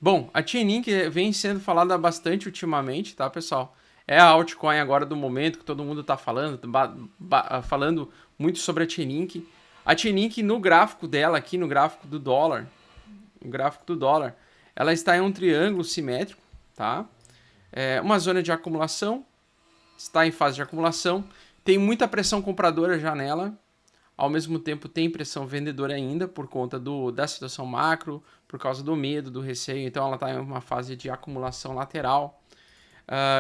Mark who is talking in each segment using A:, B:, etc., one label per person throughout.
A: Bom, a Chainlink vem sendo falada bastante ultimamente, tá, pessoal? É a altcoin agora do momento que todo mundo tá falando, falando muito sobre a Chainlink. A Chainlink no gráfico dela aqui, no gráfico do dólar, ela está em um triângulo simétrico, tá? É uma zona de acumulação, está em fase de acumulação, tem muita pressão compradora já nela, ao mesmo tempo tem pressão vendedora ainda por conta da situação macro, por causa do medo, do receio, então ela está em uma fase de acumulação lateral.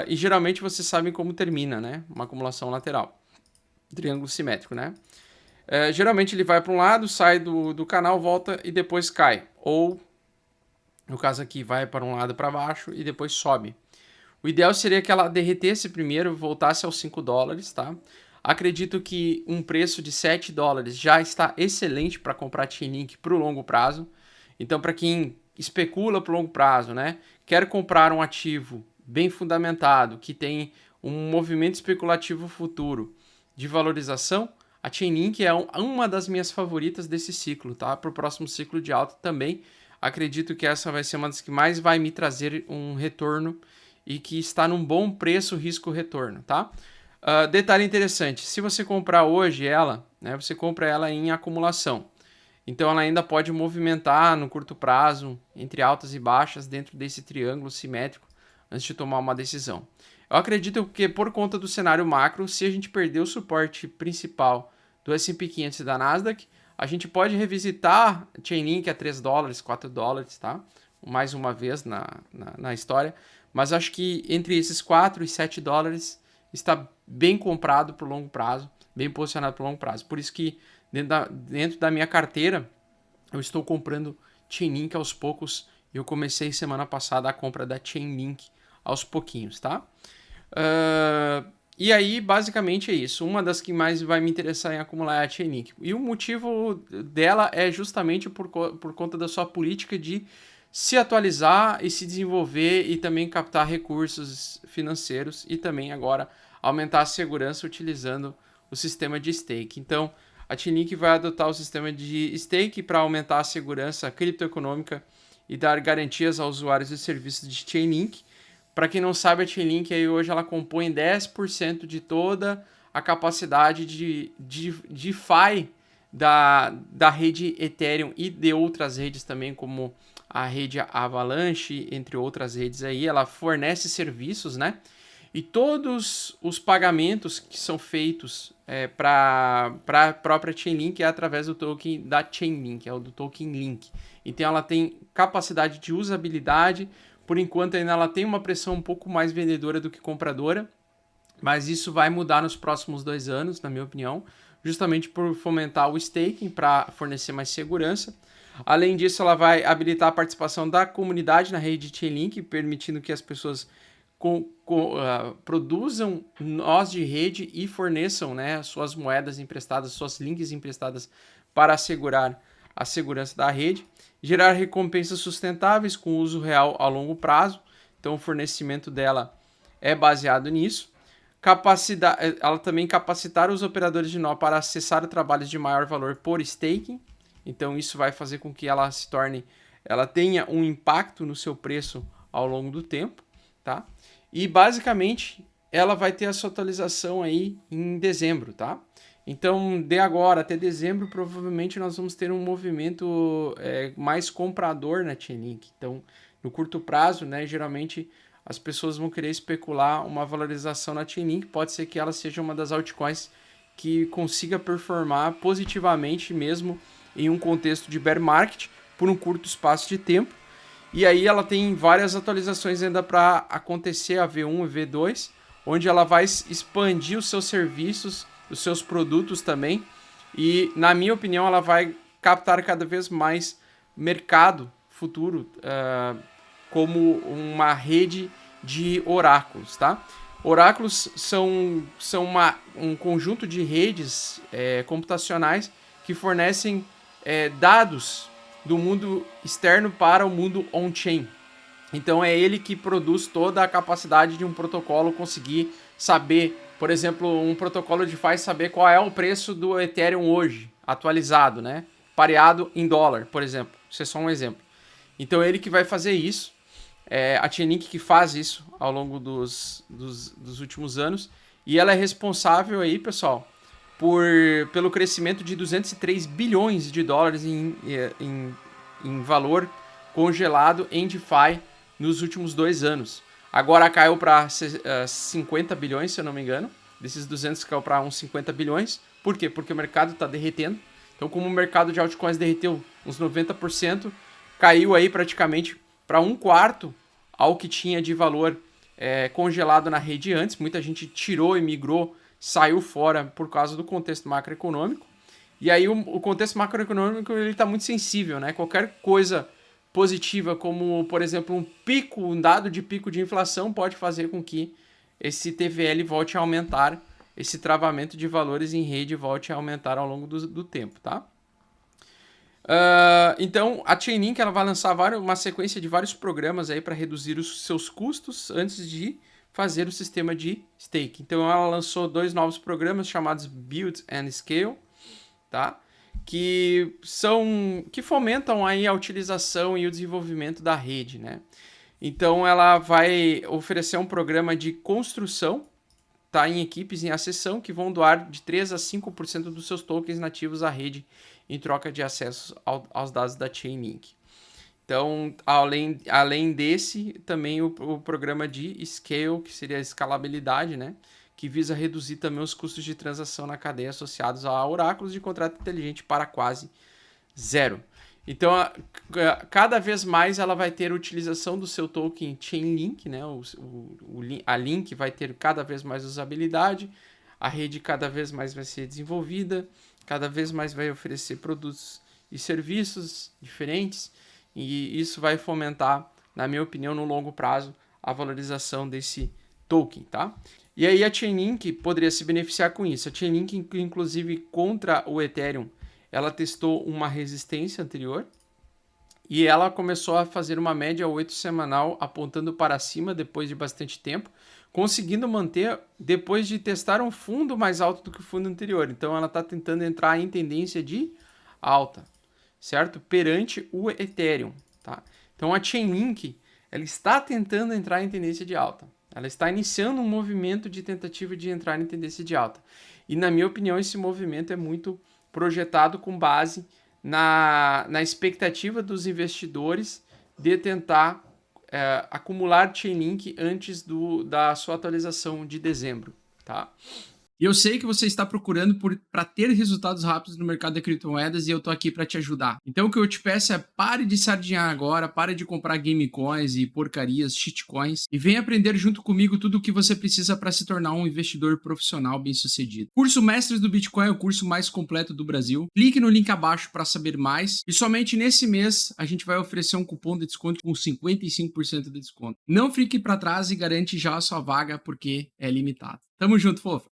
A: E geralmente vocês sabem como termina, né? Uma acumulação lateral. Triângulo simétrico, né? Geralmente ele vai para um lado, sai do canal, volta e depois cai. Ou, no caso aqui, vai para um lado para baixo e depois sobe. O ideal seria que ela derretesse primeiro, voltasse aos 5 dólares, tá? Acredito que um preço de 7 dólares já está excelente para comprar Chainlink para o longo prazo. Então, para quem especula para o longo prazo, né? Quer comprar um ativo bem fundamentado, que tem um movimento especulativo futuro de valorização, a Chainlink é uma das minhas favoritas desse ciclo, tá? Para o próximo ciclo de alta também. Acredito que essa vai ser uma das que mais vai me trazer um retorno e que está num bom preço risco-retorno, tá? Detalhe interessante, se você comprar hoje ela, né, você compra ela em acumulação. Então ela ainda pode movimentar no curto prazo, entre altas e baixas, dentro desse triângulo simétrico, antes de tomar uma decisão. Eu acredito que por conta do cenário macro, se a gente perder o suporte principal do S&P 500 e da Nasdaq, a gente pode revisitar Chainlink a 3 dólares, 4 dólares, tá? Mais uma vez na história. Mas acho que entre esses 4 e 7 dólares está bem comprado por longo prazo, bem posicionado por longo prazo. Por isso que dentro da minha carteira, eu estou comprando Chainlink aos poucos. Eu comecei semana passada a compra da Chainlink aos pouquinhos, tá? E aí, basicamente é isso. Uma das que mais vai me interessar em acumular é a Chainlink. E o motivo dela é justamente por conta da sua política de se atualizar e se desenvolver e também captar recursos financeiros e também agora aumentar a segurança utilizando o sistema de stake. Então, a Chainlink vai adotar o sistema de stake para aumentar a segurança criptoeconômica e dar garantias aos usuários de serviços de Chainlink. Para quem não sabe, a Chainlink aí hoje ela compõe 10% de toda a capacidade de DeFi da rede Ethereum e de outras redes também, como a rede Avalanche, entre outras redes aí. Ela fornece serviços, né? E todos os pagamentos que são feitos para a própria Chainlink é através do token da Chainlink, é o do token Link. Então ela tem capacidade de usabilidade. Por enquanto ainda ela tem uma pressão um pouco mais vendedora do que compradora, mas isso vai mudar nos próximos 2 anos, na minha opinião, justamente por fomentar o staking para fornecer mais segurança. Além disso, ela vai habilitar a participação da comunidade na rede Chainlink, permitindo que as pessoas produzam nós de rede e forneçam, né, suas moedas emprestadas, suas links emprestadas para assegurar a segurança da rede. Gerar recompensas sustentáveis com uso real a longo prazo. Então, o fornecimento dela é baseado nisso. Ela também capacitar os operadores de nó para acessar trabalhos de maior valor por staking. Então, isso vai fazer com que ela tenha um impacto no seu preço ao longo do tempo, tá? E basicamente ela vai ter a sua atualização aí em dezembro, tá? Então, de agora até dezembro, provavelmente nós vamos ter um movimento mais comprador na Chainlink. Então, no curto prazo, né, geralmente as pessoas vão querer especular uma valorização na Chainlink. Pode ser que ela seja uma das altcoins que consiga performar positivamente mesmo em um contexto de bear market por um curto espaço de tempo. E aí ela tem várias atualizações ainda para acontecer, a V1 e V2, onde ela vai expandir os seus serviços, os seus produtos também. E, na minha opinião, ela vai captar cada vez mais mercado futuro como uma rede de oráculos, tá? Oráculos são um conjunto de redes computacionais que fornecem dados do mundo externo para o mundo on-chain. Então é ele que produz toda a capacidade de um protocolo conseguir saber, por exemplo, um protocolo de DeFi saber qual é o preço do Ethereum hoje, atualizado, né? Pareado em dólar, por exemplo. Isso é só um exemplo. Então ele que vai fazer isso. A Chainlink que faz isso ao longo dos últimos anos. E ela é responsável aí, pessoal, pelo crescimento de 203 bilhões de dólares em valor congelado em DeFi nos últimos 2 anos. Agora caiu para 50 bilhões, se eu não me engano. Desses 200 caiu para uns 50 bilhões. Por quê? Porque o mercado está derretendo. Então, como o mercado de altcoins derreteu uns 90%, caiu aí praticamente para 1/4 ao que tinha de valor congelado na rede antes. Muita gente tirou e migrou, saiu fora por causa do contexto macroeconômico. E aí o contexto macroeconômico está muito sensível, né? Qualquer coisa positiva, como por exemplo um dado de pico de inflação, pode fazer com que esse TVL volte a aumentar, esse travamento de valores em rede volte a aumentar ao longo do tempo, tá? Então, a Chainlink ela vai lançar uma sequência de vários programas aí para reduzir os seus custos antes de fazer o sistema de stake. Então, ela lançou 2 novos programas chamados Build and Scale, tá? Que fomentam aí a utilização e o desenvolvimento da rede, né? Então, ela vai oferecer um programa de construção, tá, em equipes em acessão que vão doar de 3 a 5% dos seus tokens nativos à rede em troca de acesso aos dados da Chainlink. Então, além desse, também o programa de Scale, que seria a escalabilidade, né, que visa reduzir também os custos de transação na cadeia associados a oráculos de contrato inteligente para quase zero. Então, cada vez mais ela vai ter utilização do seu token Chainlink, né? A Link vai ter cada vez mais usabilidade, a rede cada vez mais vai ser desenvolvida, cada vez mais vai oferecer produtos e serviços diferentes, e isso vai fomentar, na minha opinião, no longo prazo, a valorização desse token, tá? E aí a Chainlink poderia se beneficiar com isso. A Chainlink, inclusive, contra o Ethereum, ela testou uma resistência anterior e ela começou a fazer uma média 8 semanal apontando para cima depois de bastante tempo, conseguindo manter depois de testar um fundo mais alto do que o fundo anterior. Então ela está tentando entrar em tendência de alta, certo? Perante o Ethereum, tá? Então a Chainlink ela está tentando entrar em tendência de alta. Ela está iniciando um movimento de tentativa de entrar em tendência de alta. E na minha opinião esse movimento é muito projetado com base na expectativa dos investidores de tentar acumular Chainlink antes da sua atualização de dezembro, tá? E eu sei que você está procurando para ter resultados rápidos no mercado de criptomoedas e eu tô aqui para te ajudar. Então o que eu te peço é pare de sardinhar agora, pare de comprar gamecoins e porcarias, shitcoins e vem aprender junto comigo tudo o que você precisa para se tornar um investidor profissional bem-sucedido. Curso Mestres do Bitcoin é o curso mais completo do Brasil. Clique no link abaixo para saber mais e somente nesse mês a gente vai oferecer um cupom de desconto com 55% de desconto. Não fique para trás e garante já a sua vaga porque é limitado. Tamo junto, fofo!